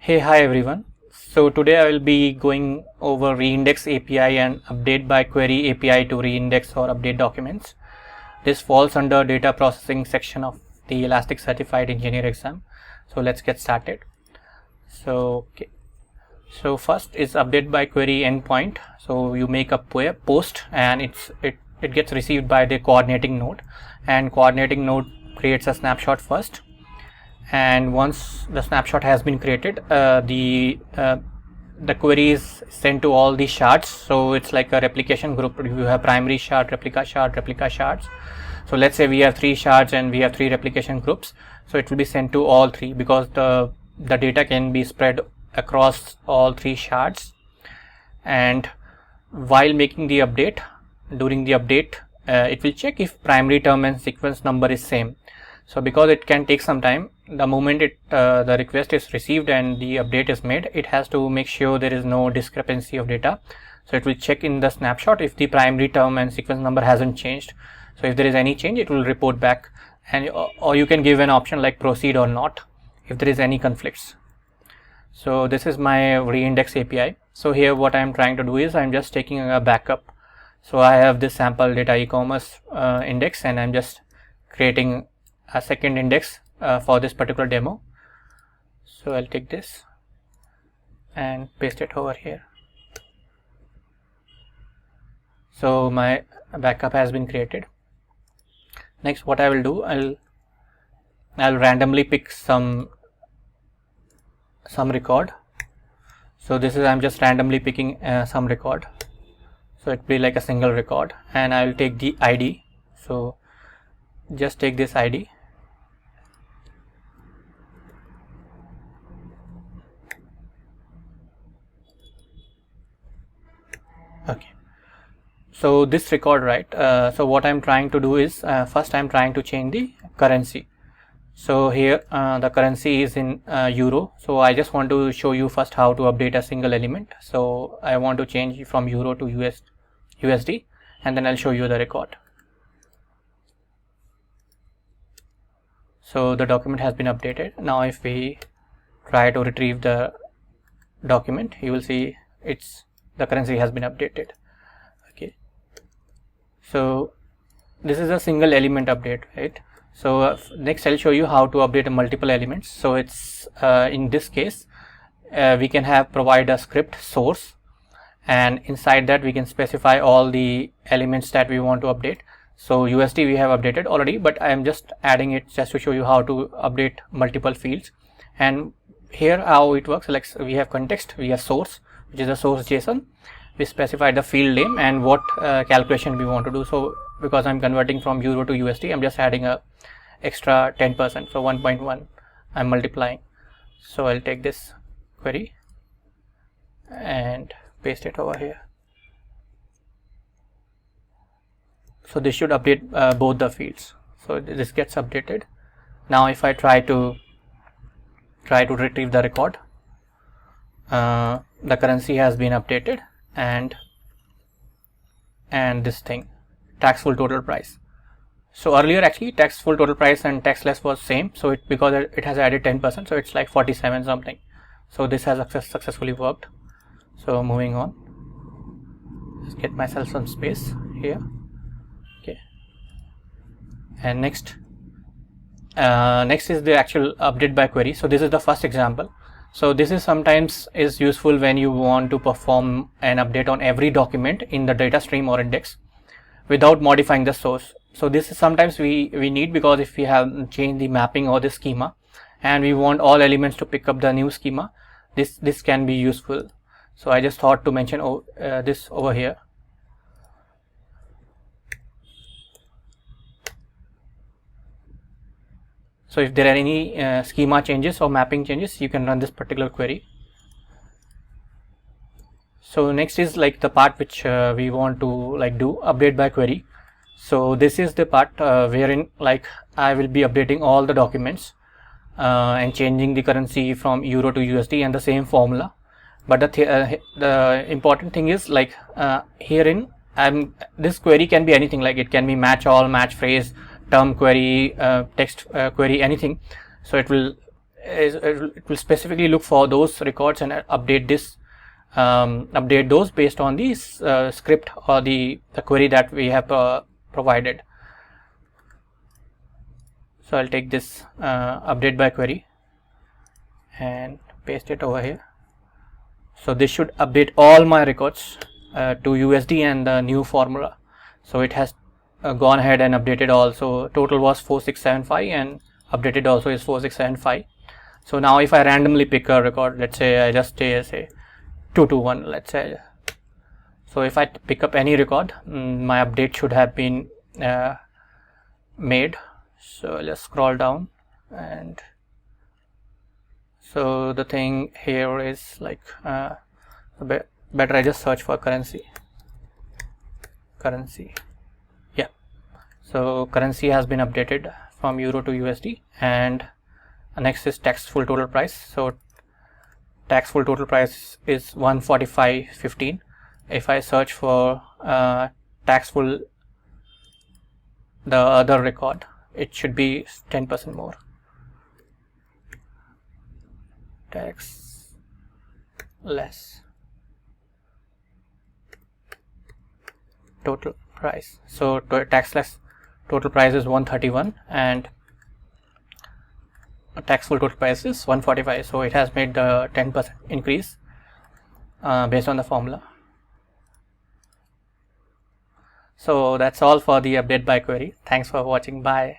Hi everyone. So today I will be going over reindex API and update by query API to reindex or update documents. This falls under data processing section of the Elastic Certified Engineer exam. So let's get started. So first is update by query endpoint. So you make a post and it gets received by the coordinating node, and coordinating node creates a snapshot first. And once the snapshot has been created, the query is sent to all the shards. So it's like a replication group. You have primary shard, replica shards. So let's say we have 3 shards and we have 3 replication groups. So it will be sent to all 3 because the data can be spread across all 3 shards. And while making the update, during the update, it will check if primary term and sequence number is same. So because it can take some time, the moment the request is received and the update is made, it has to make sure there is no discrepancy of data. So it will check in the snapshot if the primary term and sequence number hasn't changed. So if there is any change, it will report back, and or you can give an option like proceed or not if there is any conflicts. So this is my reindex API. So here what I am trying to do is I'm just taking a backup. So I have this sample data e-commerce index, and I'm just creating a second index for this particular demo. So I'll take this and paste it over here. So my backup has been created. Next, what I will do, I'll randomly pick some record. So this is, I'm just randomly picking some record. So it will be like a single record, and I will take the ID. So just take this ID. Okay, so this record, right? So what I'm trying to do is first I'm trying to change the currency. So here the currency is in euro. So I just want to show you first how to update a single element. So I want to change from euro to USD, and then I'll show you the record. So the document has been updated. Now if we try to retrieve the document, you will see the currency has been updated. Okay, so this is a single element update, right? So next I'll show you how to update multiple elements. So it's in this case we can provide a script source, and inside that we can specify all the elements that we want to update. So USD we have updated already, but I am just adding it just to show you how to update multiple fields. And here how it works, like we have context, we have source, which is a source JSON. We specify the field name and what calculation we want to do. So because I'm converting from euro to USD, I'm just adding a extra 10%, so 1.1 I'm multiplying. So I'll take this query and paste it over here. So this should update both the fields. So this gets updated. Now if I try to retrieve the record, the currency has been updated, and this thing, tax full total price. So earlier actually tax full total price and tax less was same. So because it has added 10%, so it's like 47 something. So this has successfully worked. So moving on, let's get myself some space here. Okay, and next is the actual update by query. So this is the first example. So this is sometimes is useful when you want to perform an update on every document in the data stream or index without modifying the source. So this is sometimes we need, because if we have changed the mapping or the schema and we want all elements to pick up the new schema, this can be useful. So I just thought to mention this over here. So if there are any schema changes or mapping changes, you can run this particular query. So next is like the part which we want to do update by query. So this is the part wherein like I will be updating all the documents and changing the currency from euro to USD and the same formula. But the important thing is like herein this query can be anything, like it can be match all, match phrase, term query, text query, anything. So it will it will specifically look for those records and update this, update those based on the script or the query that we have provided. So I'll take this update by query and paste it over here. So this should update all my records to USD and the new formula. So it has gone ahead and updated all. So total was 4675 and updated also is 4675. So now if I randomly pick a record, let's say I just say 221, let's say. So if I pick up any record, my update should have been made. So let's scroll down, and so the thing here is like better I just search for currency. Yeah, so currency has been updated from euro to USD, and next is tax full total price. So tax full total price is 145.15. If I search for tax full, the other record, it should be 10% more. Tax less total price. So tax less total price is 131 and tax full total price is 145. So it has made the 10% increase based on the formula. So that's all for the update by query. Thanks for watching. Bye.